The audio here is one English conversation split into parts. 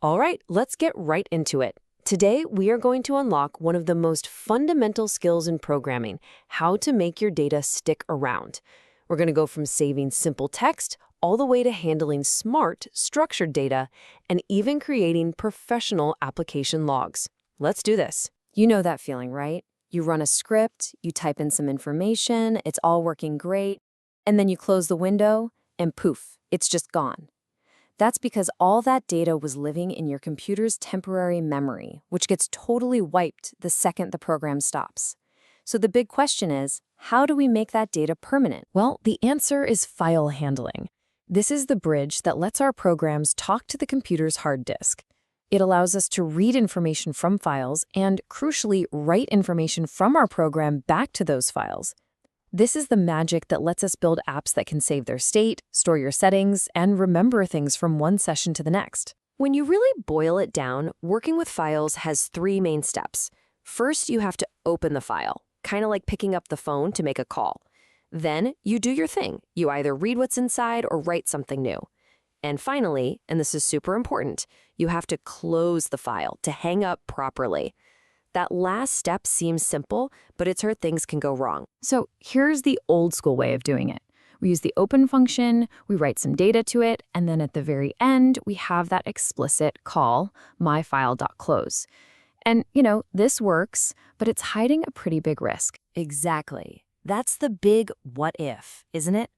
All right, let's get right into it. Today, we are going to unlock one of the most fundamental skills in programming, how to make your data stick around. We're going to go from saving simple text all the way to handling smart, structured data, and even creating professional application logs. Let's do this. You know that feeling, right? You run a script, you type in some information, it's all working great, and then you close the window, and poof, it's just gone. That's because all that data was living in your computer's temporary memory, which gets totally wiped the second the program stops. So the big question is, how do we make that data permanent? Well, the answer is file handling. This is the bridge that lets our programs talk to the computer's hard disk. It allows us to read information from files and, crucially, write information from our program back to those files. This is the magic that lets us build apps that can save their state, store your settings, and remember things from one session to the next. When you really boil it down, working with files has three main steps. First, you have to open the file, kind of like picking up the phone to make a call. Then, you do your thing. You either read what's inside or write something new. And finally, and this is super important, you have to close the file to hang up properly. That last step seems simple, but it's where things can go wrong. So here's the old school way of doing it. We use the open function, we write some data to it, and then at the very end, we have that explicit call, myfile.close. And, this works, but it's hiding a pretty big risk. Exactly. That's the big what if, isn't it?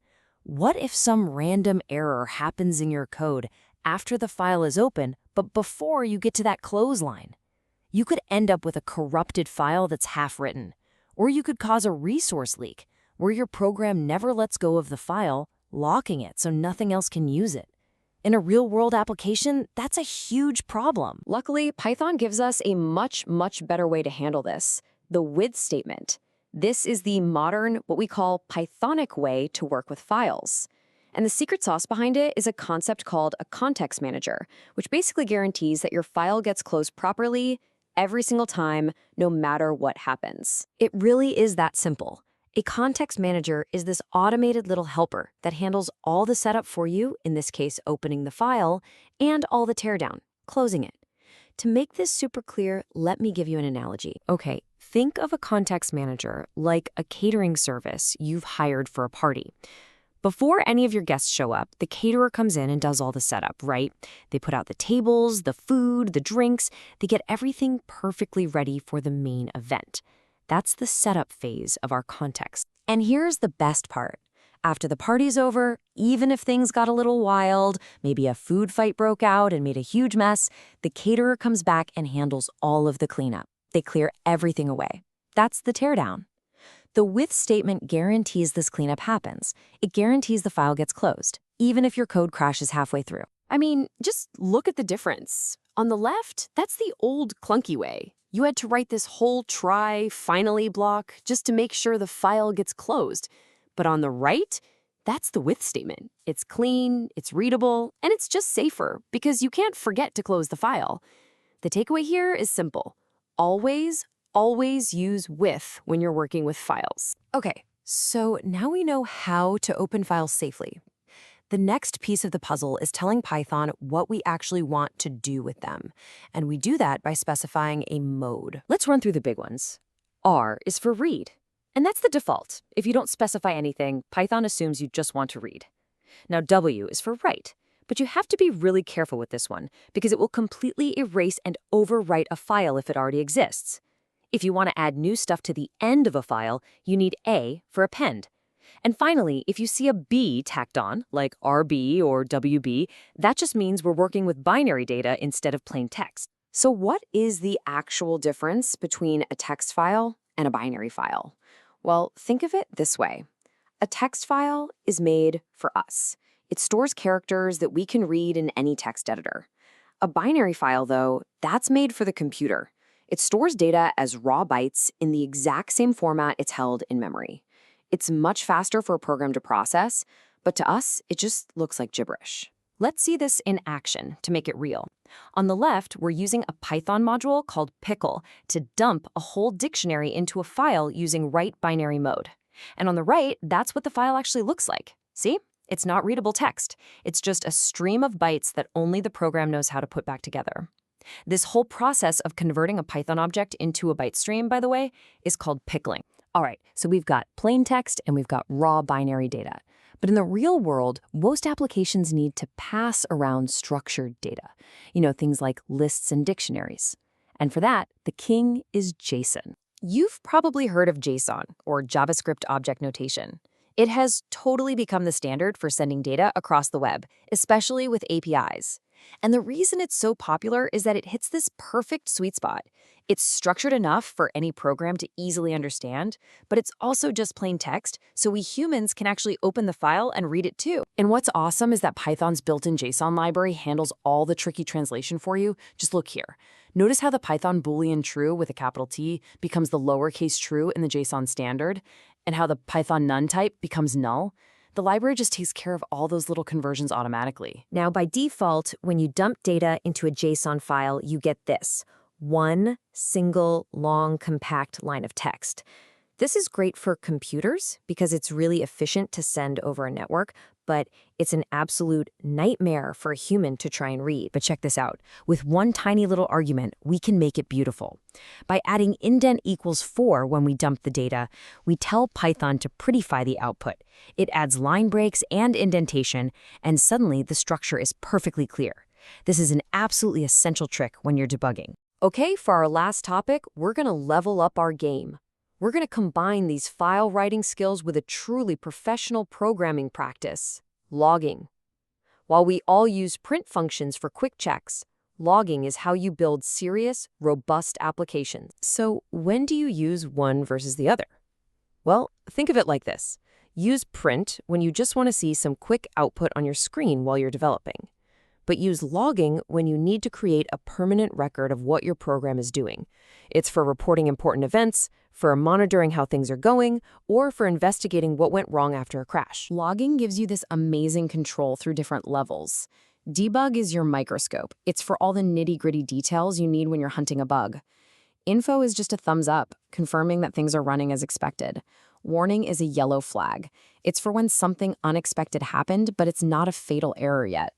What if some random error happens in your code after the file is open, but before you get to that close line? You could end up with a corrupted file that's half-written, or you could cause a resource leak, where your program never lets go of the file, locking it so nothing else can use it. In a real-world application, that's a huge problem. Luckily, Python gives us a much better way to handle this, the with statement. This is the modern, what we call Pythonic way to work with files. And the secret sauce behind it is a concept called a context manager, which basically guarantees that your file gets closed properly every single time, no matter what happens. It really is that simple. A context manager is this automated little helper that handles all the setup for you, in this case opening the file, and all the teardown, closing it. To make this super clear, let me give you an analogy. Okay, think of a context manager like a catering service you've hired for a party. Before any of your guests show up, the caterer comes in and does all the setup, right? They put out the tables, the food, the drinks. They get everything perfectly ready for the main event. That's the setup phase of our context. And here's the best part. After the party's over, even if things got a little wild, maybe a food fight broke out and made a huge mess, the caterer comes back and handles all of the cleanup. They clear everything away. That's the teardown. The with statement guarantees this cleanup happens. It guarantees the file gets closed, even if your code crashes halfway through. I mean, just look at the difference. On the left, that's the old clunky way. You had to write this whole try, finally block just to make sure the file gets closed. But on the right, that's the with statement. It's clean, it's readable, and it's just safer because you can't forget to close the file. The takeaway here is simple. Always use with when you're working with files. Okay, so now we know how to open files safely. The next piece of the puzzle is telling Python what we actually want to do with them. And we do that by specifying a mode. Let's run through the big ones. R is for read. And that's the default. If you don't specify anything, Python assumes you just want to read. Now W is for write. But you have to be really careful with this one because it will completely erase and overwrite a file if it already exists. If you want to add new stuff to the end of a file, you need A for append. And finally, if you see a B tacked on, like RB or WB, that just means we're working with binary data instead of plain text. So what is the actual difference between a text file and a binary file? Well, think of it this way. A text file is made for us. It stores characters that we can read in any text editor. A binary file, though, that's made for the computer. It stores data as raw bytes in the exact same format it's held in memory. It's much faster for a program to process, but to us, it just looks like gibberish. Let's see this in action to make it real. On the left, we're using a Python module called pickle to dump a whole dictionary into a file using write binary mode. And on the right, that's what the file actually looks like. See? It's not readable text. It's just a stream of bytes that only the program knows how to put back together. This whole process of converting a Python object into a byte stream, by the way, is called pickling. All right, so we've got plain text and we've got raw binary data. But in the real world, most applications need to pass around structured data. Things like lists and dictionaries. And for that, the king is JSON. You've probably heard of JSON, or JavaScript Object Notation. It has totally become the standard for sending data across the web, especially with APIs. And the reason it's so popular is that it hits this perfect sweet spot. It's structured enough for any program to easily understand, but it's also just plain text, so we humans can actually open the file and read it too. And what's awesome is that Python's built-in JSON library handles all the tricky translation for you. Just look here. Notice how the Python Boolean true with a capital T becomes the lowercase true in the JSON standard, and how the Python none type becomes null. The library just takes care of all those little conversions automatically. Now, by default, when you dump data into a JSON file, you get this: one single, long, compact line of text. This is great for computers because it's really efficient to send over a network, but it's an absolute nightmare for a human to try and read. But check this out. With one tiny little argument, we can make it beautiful. By adding indent equals 4 when we dump the data, we tell Python to prettify the output. It adds line breaks and indentation, and suddenly the structure is perfectly clear. This is an absolutely essential trick when you're debugging. Okay, for our last topic, we're going to level up our game. We're going to combine these file writing skills with a truly professional programming practice: logging. While we all use print functions for quick checks, logging is how you build serious, robust applications. So when do you use one versus the other? Well, think of it like this. Use print when you just want to see some quick output on your screen while you're developing. But use logging when you need to create a permanent record of what your program is doing. It's for reporting important events, for monitoring how things are going, or for investigating what went wrong after a crash. Logging gives you this amazing control through different levels. Debug is your microscope. It's for all the nitty-gritty details you need when you're hunting a bug. Info is just a thumbs up, confirming that things are running as expected. Warning is a yellow flag. It's for when something unexpected happened, but it's not a fatal error yet.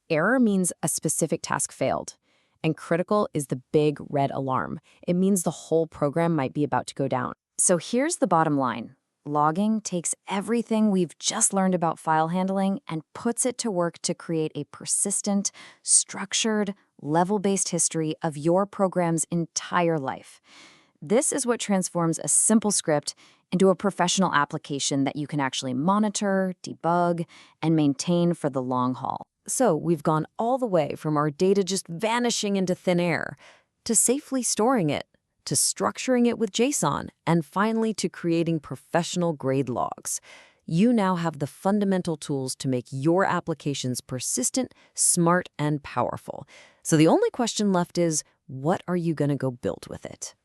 Error means a specific task failed. And critical is the big red alarm. It means the whole program might be about to go down. So here's the bottom line. Logging takes everything we've just learned about file handling and puts it to work to create a persistent, structured, level-based history of your program's entire life. This is what transforms a simple script into a professional application that you can actually monitor, debug, and maintain for the long haul. So we've gone all the way from our data just vanishing into thin air, to safely storing it, to structuring it with JSON, and finally to creating professional-grade logs. You now have the fundamental tools to make your applications persistent, smart, and powerful. So the only question left is, what are you going to go build with it?